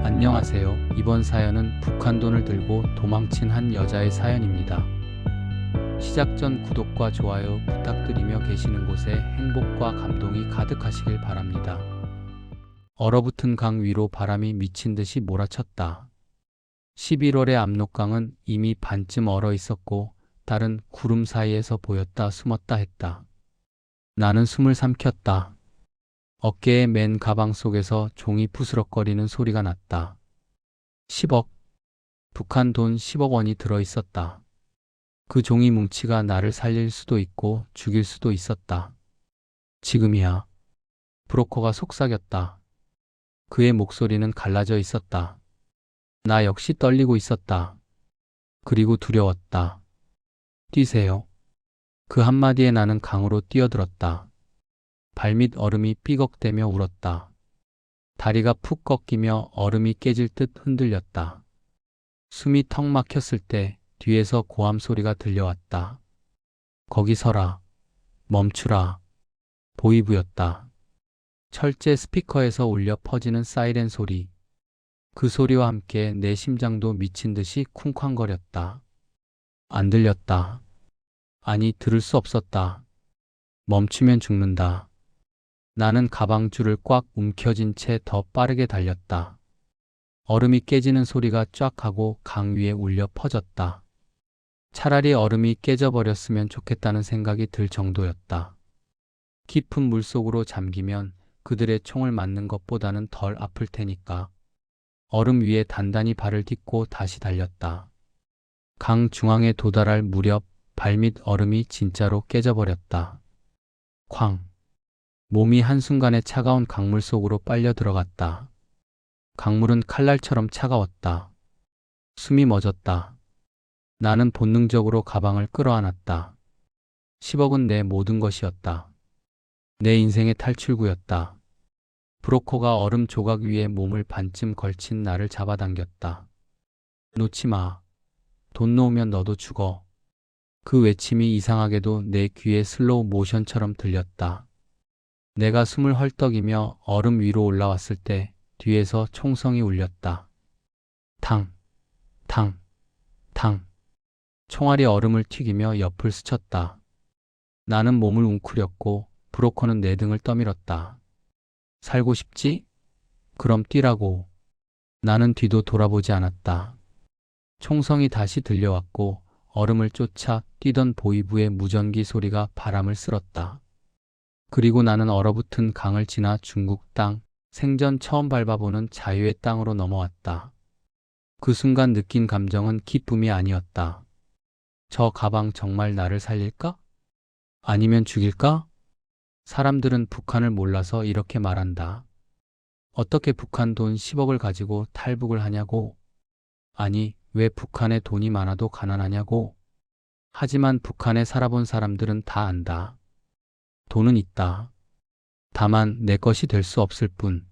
안녕하세요. 이번 사연은 북한 돈을 들고 도망친 한 여자의 사연입니다. 시작 전 구독과 좋아요 부탁드리며 계시는 곳에 행복과 감동이 가득하시길 바랍니다. 얼어붙은 강 위로 바람이 미친 듯이 몰아쳤다. 11월의 압록강은 이미 반쯤 얼어 있었고 달은 구름 사이에서 보였다 숨었다 했다. 나는 숨을 삼켰다. 어깨에 맨 가방 속에서 종이 부스럭거리는 소리가 났다. 10억. 북한 돈 10억 원이 들어 있었다. 그 종이 뭉치가 나를 살릴 수도 있고 죽일 수도 있었다. 지금이야. 브로커가 속삭였다. 그의 목소리는 갈라져 있었다. 나 역시 떨리고 있었다. 그리고 두려웠다. 뛰세요. 그 한마디에 나는 강으로 뛰어들었다. 발밑 얼음이 삐걱대며 울었다. 다리가 푹 꺾이며 얼음이 깨질 듯 흔들렸다. 숨이 턱 막혔을 때 뒤에서 고함 소리가 들려왔다. 거기 서라. 멈추라. 보이부였다. 철제 스피커에서 울려 퍼지는 사이렌 소리. 그 소리와 함께 내 심장도 미친 듯이 쿵쾅거렸다. 안 들렸다. 아니, 들을 수 없었다. 멈추면 죽는다. 나는 가방줄을 꽉 움켜쥔 채 더 빠르게 달렸다. 얼음이 깨지는 소리가 쫙 하고 강 위에 울려 퍼졌다. 차라리 얼음이 깨져버렸으면 좋겠다는 생각이 들 정도였다. 깊은 물속으로 잠기면 그들의 총을 맞는 것보다는 덜 아플 테니까. 얼음 위에 단단히 발을 딛고 다시 달렸다. 강 중앙에 도달할 무렵 발밑 얼음이 진짜로 깨져버렸다. 쾅! 몸이 한순간에 차가운 강물 속으로 빨려 들어갔다. 강물은 칼날처럼 차가웠다. 숨이 멎었다. 나는 본능적으로 가방을 끌어안았다. 10억은 내 모든 것이었다. 내 인생의 탈출구였다. 브로커가 얼음 조각 위에 몸을 반쯤 걸친 나를 잡아당겼다. 놓지 마. 돈 놓으면 너도 죽어. 그 외침이 이상하게도 내 귀에 슬로우 모션처럼 들렸다. 내가 숨을 헐떡이며 얼음 위로 올라왔을 때 뒤에서 총성이 울렸다. 탕, 탕, 탕. 총알이 얼음을 튀기며 옆을 스쳤다. 나는 몸을 웅크렸고 브로커는 내 등을 떠밀었다. 살고 싶지? 그럼 뛰라고. 나는 뒤도 돌아보지 않았다. 총성이 다시 들려왔고 얼음을 쫓아 뛰던 보이부의 무전기 소리가 바람을 쓸었다. 그리고 나는 얼어붙은 강을 지나 중국 땅, 생전 처음 밟아보는 자유의 땅으로 넘어왔다. 그 순간 느낀 감정은 기쁨이 아니었다. 저 가방 정말 나를 살릴까? 아니면 죽일까? 사람들은 북한을 몰라서 이렇게 말한다. 어떻게 북한 돈 10억을 가지고 탈북을 하냐고. 아니, 왜 북한에 돈이 많아도 가난하냐고. 하지만 북한에 살아본 사람들은 다 안다. 돈은 있다. 다만 내 것이 될 수 없을 뿐.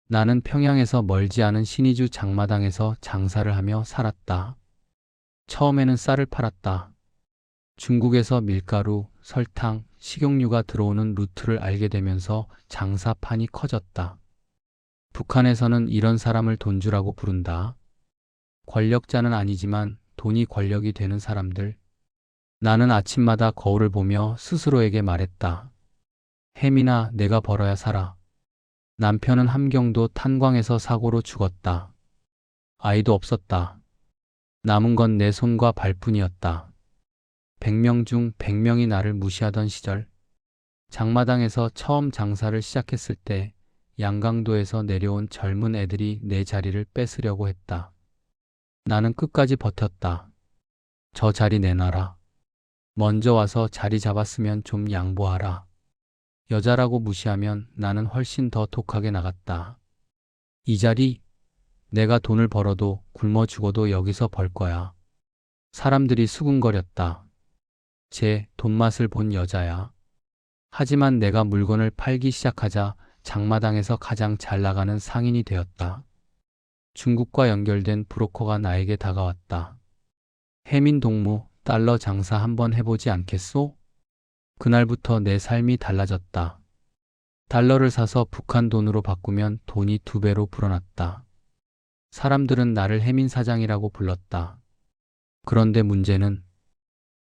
나는 평양에서 멀지 않은 신의주 장마당에서 장사를 하며 살았다. 처음에는 쌀을 팔았다. 중국에서 밀가루, 설탕, 식용유가 들어오는 루트를 알게 되면서 장사판이 커졌다. 북한에서는 이런 사람을 돈주라고 부른다. 권력자는 아니지만 돈이 권력이 되는 사람들. 나는 아침마다 거울을 보며 스스로에게 말했다. 혜민아, 내가 벌어야 살아. 남편은 함경도 탄광에서 사고로 죽었다. 아이도 없었다. 남은 건 내 손과 발뿐이었다. 100명 중 100명이 나를 무시하던 시절, 장마당에서 처음 장사를 시작했을 때 양강도에서 내려온 젊은 애들이 내 자리를 뺏으려고 했다. 나는 끝까지 버텼다. 저 자리 내놔라. 먼저 와서 자리 잡았으면 좀 양보하라. 여자라고 무시하면 나는 훨씬 더 독하게 나갔다. 이 자리, 내가 돈을 벌어도 굶어 죽어도 여기서 벌 거야. 사람들이 수군거렸다. 쟤 돈맛을 본 여자야. 하지만 내가 물건을 팔기 시작하자 장마당에서 가장 잘 나가는 상인이 되었다. 중국과 연결된 브로커가 나에게 다가왔다. 해민 동무, 달러 장사 한번 해보지 않겠소? 그날부터 내 삶이 달라졌다. 달러를 사서 북한 돈으로 바꾸면 돈이 2배로 불어났다. 사람들은 나를 해민 사장이라고 불렀다. 그런데 문제는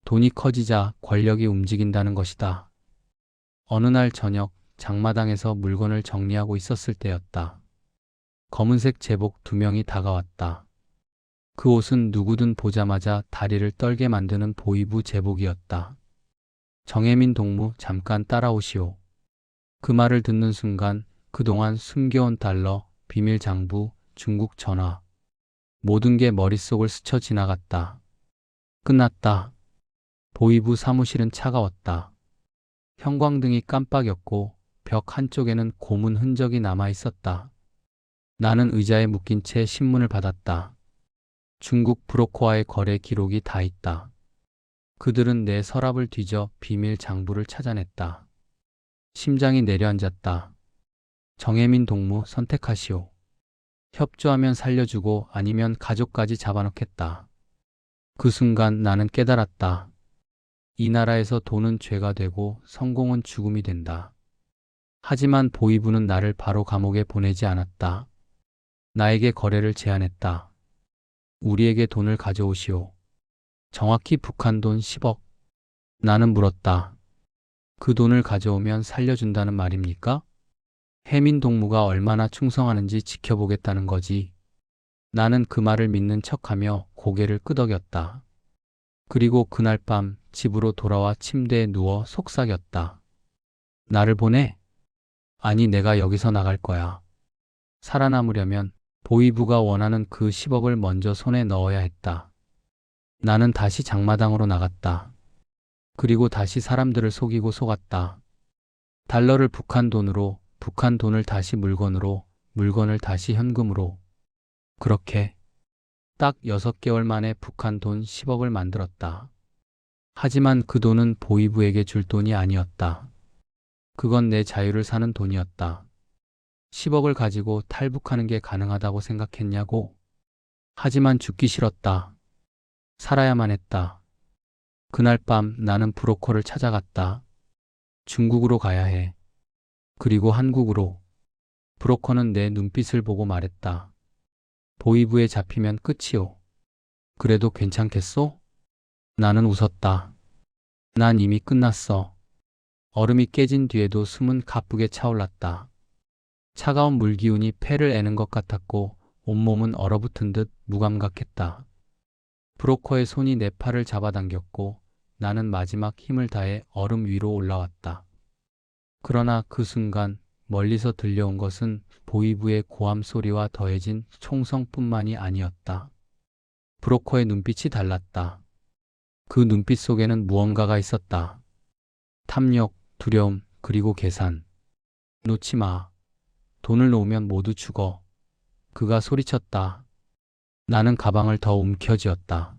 돈이 커지자 권력이 움직인다는 것이다. 어느 날 저녁 장마당에서 물건을 정리하고 있었을 때였다. 검은색 제복 2명이 다가왔다. 그 옷은 누구든 보자마자 다리를 떨게 만드는 보이부 제복이었다. 정혜민 동무, 잠깐 따라오시오. 그 말을 듣는 순간 그동안 숨겨온 달러, 비밀 장부, 중국 전화, 모든 게 머릿속을 스쳐 지나갔다. 끝났다. 보이부 사무실은 차가웠다. 형광등이 깜빡였고 벽 한쪽에는 고문 흔적이 남아 있었다. 나는 의자에 묶인 채 신문을 받았다. 중국 브로커와의 거래 기록이 다 있다. 그들은 내 서랍을 뒤져 비밀 장부를 찾아냈다. 심장이 내려앉았다. 정혜민 동무 선택하시오. 협조하면 살려주고 아니면 가족까지 잡아놓겠다. 그 순간 나는 깨달았다. 이 나라에서 돈은 죄가 되고 성공은 죽음이 된다. 하지만 보이부는 나를 바로 감옥에 보내지 않았다. 나에게 거래를 제안했다. 우리에게 돈을 가져오시오. 정확히 북한 돈 10억. 나는 물었다. 그 돈을 가져오면 살려준다는 말입니까? 해민 동무가 얼마나 충성하는지 지켜보겠다는 거지. 나는 그 말을 믿는 척하며 고개를 끄덕였다. 그리고 그날 밤 집으로 돌아와 침대에 누워 속삭였다. 나를 보내? 아니, 내가 여기서 나갈 거야. 살아남으려면 보이부가 원하는 그 10억을 먼저 손에 넣어야 했다. 나는 다시 장마당으로 나갔다. 그리고 다시 사람들을 속이고 속았다. 달러를 북한 돈으로, 북한 돈을 다시 물건으로, 물건을 다시 현금으로. 그렇게 딱 6개월 만에 북한 돈 10억을 만들었다. 하지만 그 돈은 보이부에게 줄 돈이 아니었다. 그건 내 자유를 사는 돈이었다. 10억을 가지고 탈북하는 게 가능하다고 생각했냐고? 하지만 죽기 싫었다. 살아야만 했다. 그날 밤 나는 브로커를 찾아갔다. 중국으로 가야 해. 그리고 한국으로. 브로커는 내 눈빛을 보고 말했다. 보이부에 잡히면 끝이오. 그래도 괜찮겠소? 나는 웃었다. 난 이미 끝났어. 얼음이 깨진 뒤에도 숨은 가쁘게 차올랐다. 차가운 물기운이 폐를 애는 것 같았고 온몸은 얼어붙은 듯 무감각했다. 브로커의 손이 내 팔을 잡아당겼고 나는 마지막 힘을 다해 얼음 위로 올라왔다. 그러나 그 순간 멀리서 들려온 것은 보이부의 고함 소리와 더해진 총성뿐만이 아니었다. 브로커의 눈빛이 달랐다. 그 눈빛 속에는 무언가가 있었다. 탐욕, 두려움, 그리고 계산. 놓지 마. 돈을 놓으면 모두 죽어. 그가 소리쳤다. 나는 가방을 더 움켜쥐었다.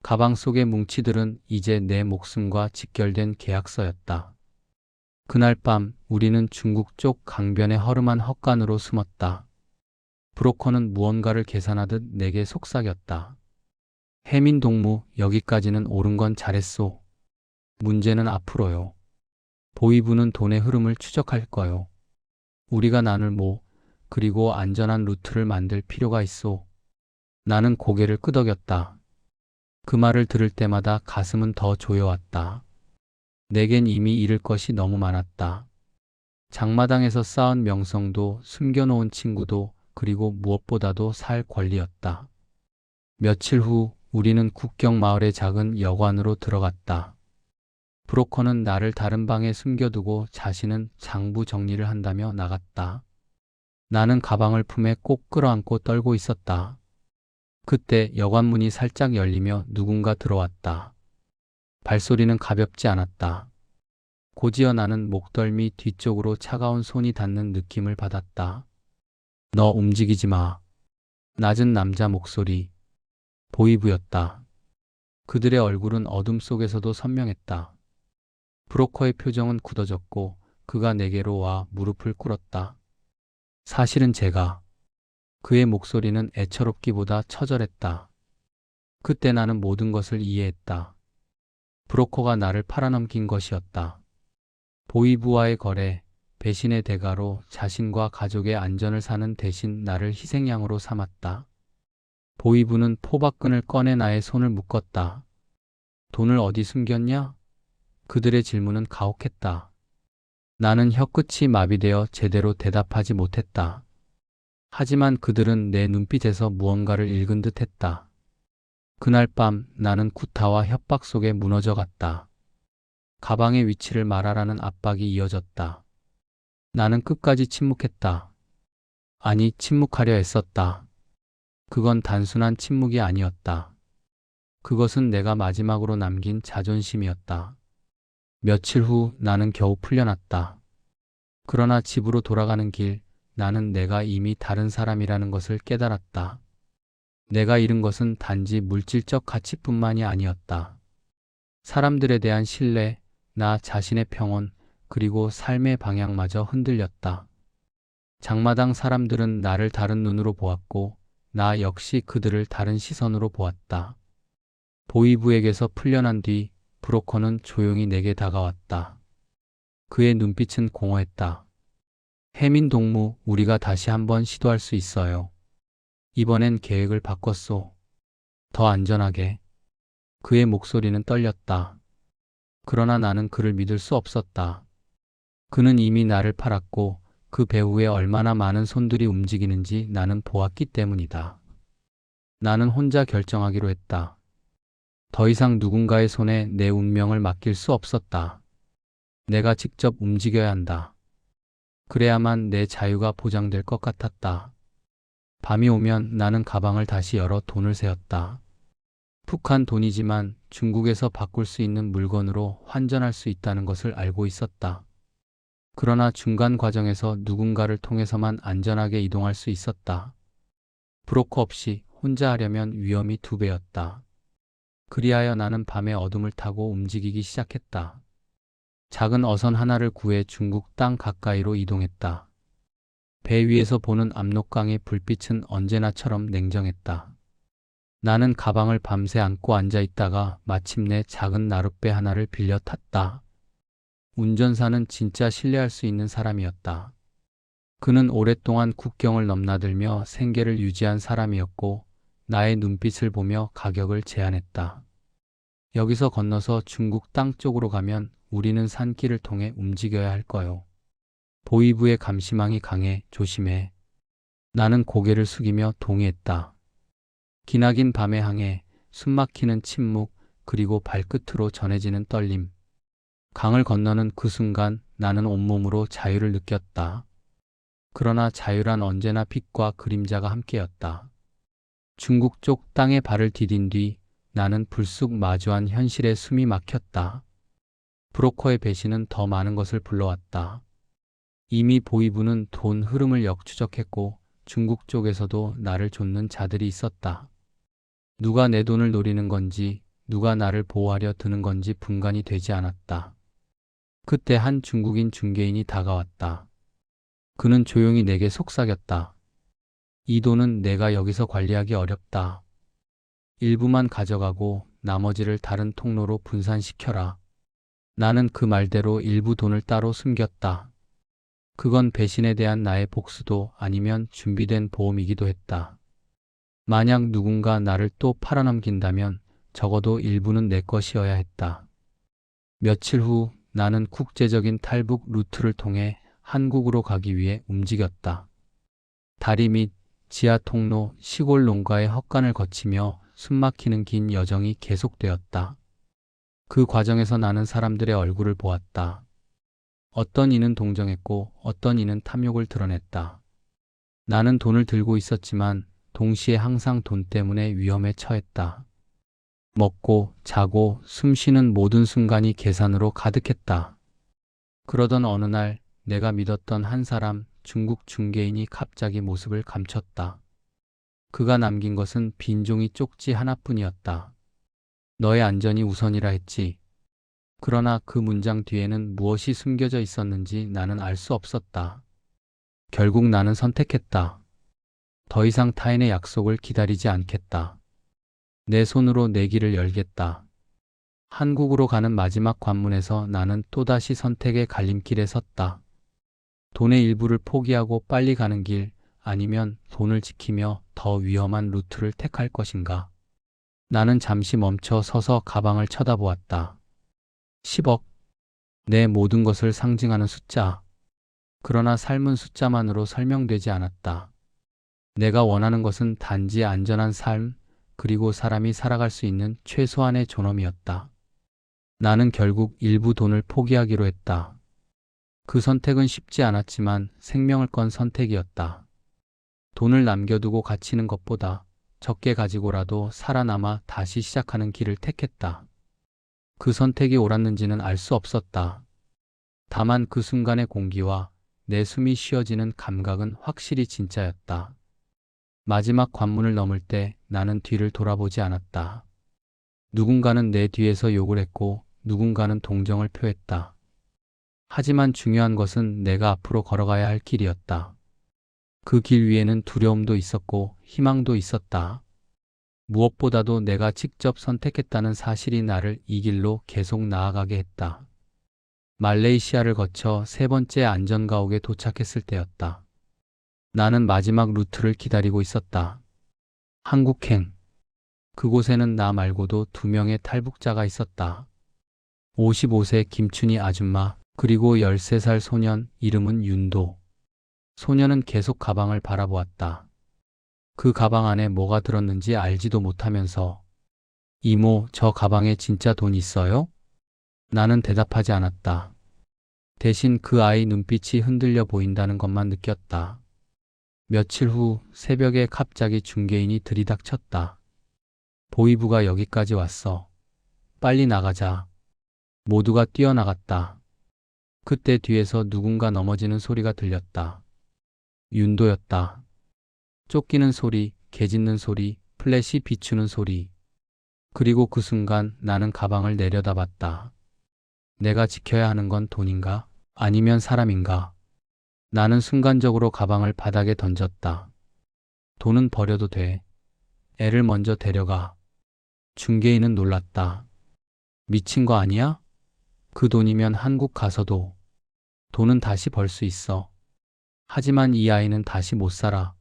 가방 속의 뭉치들은 이제 내 목숨과 직결된 계약서였다. 그날 밤 우리는 중국 쪽 강변의 허름한 헛간으로 숨었다. 브로커는 무언가를 계산하듯 내게 속삭였다. 해민 동무, 여기까지는 옳은 건 잘했소. 문제는 앞으로요. 보이부는 돈의 흐름을 추적할 거요. 우리가 나눌 그리고 안전한 루트를 만들 필요가 있소. 나는 고개를 끄덕였다. 그 말을 들을 때마다 가슴은 더 조여왔다. 내겐 이미 잃을 것이 너무 많았다. 장마당에서 쌓은 명성도, 숨겨놓은 친구도, 그리고 무엇보다도 살 권리였다. 며칠 후 우리는 국경 마을의 작은 여관으로 들어갔다. 브로커는 나를 다른 방에 숨겨두고 자신은 장부 정리를 한다며 나갔다. 나는 가방을 품에 꼭 끌어안고 떨고 있었다. 그때 여관 문이 살짝 열리며 누군가 들어왔다. 발소리는 가볍지 않았다. 곧이어 나는 목덜미 뒤쪽으로 차가운 손이 닿는 느낌을 받았다. 너 움직이지 마. 낮은 남자 목소리. 보이부였다. 그들의 얼굴은 어둠 속에서도 선명했다. 브로커의 표정은 굳어졌고 그가 내게로 와 무릎을 꿇었다. 사실은 제가. 그의 목소리는 애처롭기보다 처절했다. 그때 나는 모든 것을 이해했다. 브로커가 나를 팔아넘긴 것이었다. 보이부와의 거래, 배신의 대가로 자신과 가족의 안전을 사는 대신 나를 희생양으로 삼았다. 보이부는 포박근을 꺼내 나의 손을 묶었다. 돈을 어디 숨겼냐? 그들의 질문은 가혹했다. 나는 혀끝이 마비되어 제대로 대답하지 못했다. 하지만 그들은 내 눈빛에서 무언가를 읽은 듯 했다. 그날 밤 나는 구타와 협박 속에 무너져 갔다. 가방의 위치를 말하라는 압박이 이어졌다. 나는 끝까지 침묵했다. 아니, 침묵하려 애썼다. 그건 단순한 침묵이 아니었다. 그것은 내가 마지막으로 남긴 자존심이었다. 며칠 후 나는 겨우 풀려났다. 그러나 집으로 돌아가는 길, 나는 내가 이미 다른 사람이라는 것을 깨달았다. 내가 잃은 것은 단지 물질적 가치뿐만이 아니었다. 사람들에 대한 신뢰, 나 자신의 평온, 그리고 삶의 방향마저 흔들렸다. 장마당 사람들은 나를 다른 눈으로 보았고, 나 역시 그들을 다른 시선으로 보았다. 보이부에게서 풀려난 뒤 브로커는 조용히 내게 다가왔다. 그의 눈빛은 공허했다. 해민 동무, 우리가 다시 한번 시도할 수 있어요. 이번엔 계획을 바꿨소. 더 안전하게. 그의 목소리는 떨렸다. 그러나 나는 그를 믿을 수 없었다. 그는 이미 나를 팔았고 그 배후에 얼마나 많은 손들이 움직이는지 나는 보았기 때문이다. 나는 혼자 결정하기로 했다. 더 이상 누군가의 손에 내 운명을 맡길 수 없었다. 내가 직접 움직여야 한다. 그래야만 내 자유가 보장될 것 같았다. 밤이 오면 나는 가방을 다시 열어 돈을 세었다. 푹한 돈이지만 중국에서 바꿀 수 있는 물건으로 환전할 수 있다는 것을 알고 있었다. 그러나 중간 과정에서 누군가를 통해서만 안전하게 이동할 수 있었다. 브로커 없이 혼자 하려면 위험이 2배였다. 그리하여 나는 밤의 어둠을 타고 움직이기 시작했다. 작은 어선 하나를 구해 중국 땅 가까이로 이동했다. 배 위에서 보는 압록강의 불빛은 언제나처럼 냉정했다. 나는 가방을 밤새 안고 앉아 있다가 마침내 작은 나룻배 하나를 빌려 탔다. 운전사는 진짜 신뢰할 수 있는 사람이었다. 그는 오랫동안 국경을 넘나들며 생계를 유지한 사람이었고 나의 눈빛을 보며 가격을 제안했다. 여기서 건너서 중국 땅 쪽으로 가면 우리는 산길을 통해 움직여야 할 거요. 보이부의 감시망이 강해. 조심해. 나는 고개를 숙이며 동의했다. 기나긴 밤의 항해, 숨막히는 침묵, 그리고 발끝으로 전해지는 떨림. 강을 건너는 그 순간 나는 온몸으로 자유를 느꼈다. 그러나 자유란 언제나 빛과 그림자가 함께였다. 중국 쪽 땅에 발을 디딘 뒤 나는 불쑥 마주한 현실에 숨이 막혔다. 브로커의 배신은 더 많은 것을 불러왔다. 이미 보이부는 돈 흐름을 역추적했고 중국 쪽에서도 나를 좇는 자들이 있었다. 누가 내 돈을 노리는 건지, 누가 나를 보호하려 드는 건지 분간이 되지 않았다. 그때 한 중국인 중개인이 다가왔다. 그는 조용히 내게 속삭였다. 이 돈은 내가 여기서 관리하기 어렵다. 일부만 가져가고 나머지를 다른 통로로 분산시켜라. 나는 그 말대로 일부 돈을 따로 숨겼다. 그건 배신에 대한 나의 복수도 아니면 준비된 보험이기도 했다. 만약 누군가 나를 또 팔아넘긴다면 적어도 일부는 내 것이어야 했다. 며칠 후 나는 국제적인 탈북 루트를 통해 한국으로 가기 위해 움직였다. 다리 및 지하 통로, 시골 농가의 헛간을 거치며 숨막히는 긴 여정이 계속되었다. 그 과정에서 나는 사람들의 얼굴을 보았다. 어떤 이는 동정했고 어떤 이는 탐욕을 드러냈다. 나는 돈을 들고 있었지만 동시에 항상 돈 때문에 위험에 처했다. 먹고 자고 숨 쉬는 모든 순간이 계산으로 가득했다. 그러던 어느 날 내가 믿었던 한 사람, 중국 중개인이 갑자기 모습을 감췄다. 그가 남긴 것은 빈 종이 쪽지 하나뿐이었다. 너의 안전이 우선이라 했지. 그러나 그 문장 뒤에는 무엇이 숨겨져 있었는지 나는 알 수 없었다. 결국 나는 선택했다. 더 이상 타인의 약속을 기다리지 않겠다. 내 손으로 내 길을 열겠다. 한국으로 가는 마지막 관문에서 나는 또다시 선택의 갈림길에 섰다. 돈의 일부를 포기하고 빨리 가는 길, 아니면 돈을 지키며 더 위험한 루트를 택할 것인가? 나는 잠시 멈춰 서서 가방을 쳐다보았다. 10억. 내 모든 것을 상징하는 숫자. 그러나 삶은 숫자만으로 설명되지 않았다. 내가 원하는 것은 단지 안전한 삶, 그리고 사람이 살아갈 수 있는 최소한의 존엄이었다. 나는 결국 일부 돈을 포기하기로 했다. 그 선택은 쉽지 않았지만 생명을 건 선택이었다. 돈을 남겨두고 갇히는 것보다 적게 가지고라도 살아남아 다시 시작하는 길을 택했다. 그 선택이 옳았는지는 알 수 없었다. 다만 그 순간의 공기와 내 숨이 쉬어지는 감각은 확실히 진짜였다. 마지막 관문을 넘을 때 나는 뒤를 돌아보지 않았다. 누군가는 내 뒤에서 욕을 했고 누군가는 동정을 표했다. 하지만 중요한 것은 내가 앞으로 걸어가야 할 길이었다. 그 길 위에는 두려움도 있었고 희망도 있었다. 무엇보다도 내가 직접 선택했다는 사실이 나를 이 길로 계속 나아가게 했다. 말레이시아를 거쳐 세 번째 안전가옥에 도착했을 때였다. 나는 마지막 루트를 기다리고 있었다. 한국행. 그곳에는 나 말고도 2명의 탈북자가 있었다. 55세 김춘희 아줌마, 그리고 13살 소년, 이름은 윤도. 소년은 계속 가방을 바라보았다. 그 가방 안에 뭐가 들었는지 알지도 못하면서, 이모, 저 가방에 진짜 돈 있어요? 나는 대답하지 않았다. 대신 그 아이 눈빛이 흔들려 보인다는 것만 느꼈다. 며칠 후 새벽에 갑자기 중개인이 들이닥쳤다. 보이부가 여기까지 왔어. 빨리 나가자. 모두가 뛰어나갔다. 그때 뒤에서 누군가 넘어지는 소리가 들렸다. 윤도였다. 쫓기는 소리, 개짖는 소리, 플래시 비추는 소리. 그리고 그 순간 나는 가방을 내려다봤다. 내가 지켜야 하는 건 돈인가? 아니면 사람인가? 나는 순간적으로 가방을 바닥에 던졌다. 돈은 버려도 돼. 애를 먼저 데려가. 중개인은 놀랐다. 미친 거 아니야? 그 돈이면 한국 가서도 돈은 다시 벌 수 있어. 하지만 이 아이는 다시 못 살아.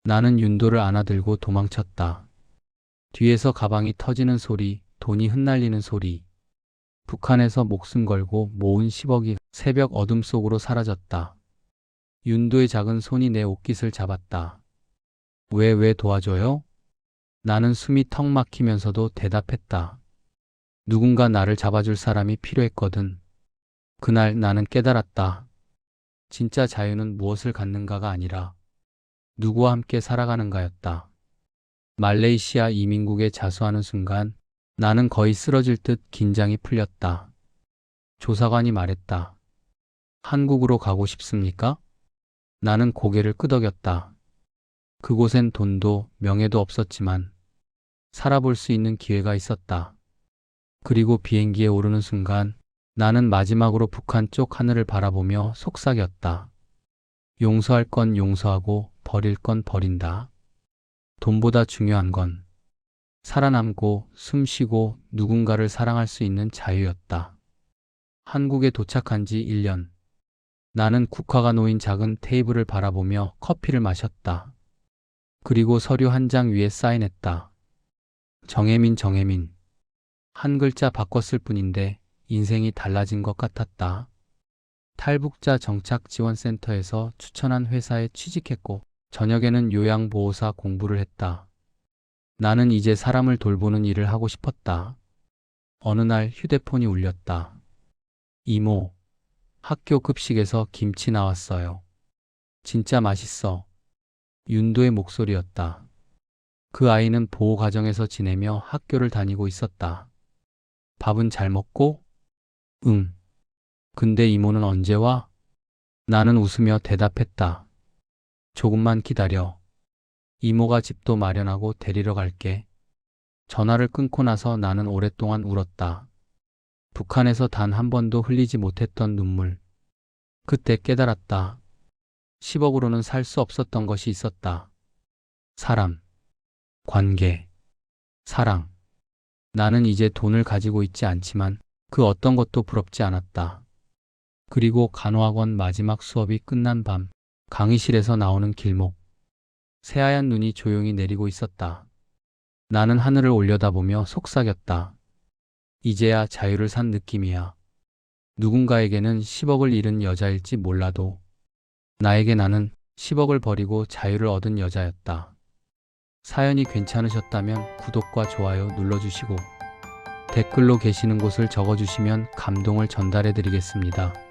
나는 윤도를 안아들고 도망쳤다. 뒤에서 가방이 터지는 소리, 돈이 흩날리는 소리. 북한에서 목숨 걸고 모은 10억이 새벽 어둠 속으로 사라졌다. 윤도의 작은 손이 내 옷깃을 잡았다. 왜 도와줘요? 나는 숨이 턱 막히면서도 대답했다. 누군가 나를 잡아줄 사람이 필요했거든. 그날 나는 깨달았다. 진짜 자유는 무엇을 갖는가가 아니라 누구와 함께 살아가는가였다. 말레이시아 이민국에 자수하는 순간 나는 거의 쓰러질 듯 긴장이 풀렸다. 조사관이 말했다. 한국으로 가고 싶습니까? 나는 고개를 끄덕였다. 그곳엔 돈도 명예도 없었지만 살아볼 수 있는 기회가 있었다. 그리고 비행기에 오르는 순간 나는 마지막으로 북한 쪽 하늘을 바라보며 속삭였다. 용서할 건 용서하고 버릴 건 버린다. 돈보다 중요한 건 살아남고 숨쉬고 누군가를 사랑할 수 있는 자유였다. 한국에 도착한 지 1년. 나는 국화가 놓인 작은 테이블을 바라보며 커피를 마셨다. 그리고 서류 한 장 위에 사인했다. 정혜민. 한 글자 바꿨을 뿐인데 인생이 달라진 것 같았다. 탈북자 정착지원센터에서 추천한 회사에 취직했고 저녁에는 요양보호사 공부를 했다. 나는 이제 사람을 돌보는 일을 하고 싶었다. 어느 날 휴대폰이 울렸다. 이모, 학교 급식에서 김치 나왔어요. 진짜 맛있어. 윤도의 목소리였다. 그 아이는 보호가정에서 지내며 학교를 다니고 있었다. 밥은 잘 먹고? 응. 근데 이모는 언제 와? 나는 웃으며 대답했다. 조금만 기다려. 이모가 집도 마련하고 데리러 갈게. 전화를 끊고 나서 나는 오랫동안 울었다. 북한에서 단 한 번도 흘리지 못했던 눈물. 그때 깨달았다. 10억으로는 살 수 없었던 것이 있었다. 사람, 관계, 사랑. 나는 이제 돈을 가지고 있지 않지만 그 어떤 것도 부럽지 않았다. 그리고 간호학원 마지막 수업이 끝난 밤, 강의실에서 나오는 길목. 새하얀 눈이 조용히 내리고 있었다. 나는 하늘을 올려다보며 속삭였다. 이제야 자유를 산 느낌이야. 누군가에게는 10억을 잃은 여자일지 몰라도 나에게 나는 10억을 버리고 자유를 얻은 여자였다. 사연이 괜찮으셨다면 구독과 좋아요 눌러주시고 댓글로 계시는 곳을 적어주시면 감동을 전달해 드리겠습니다.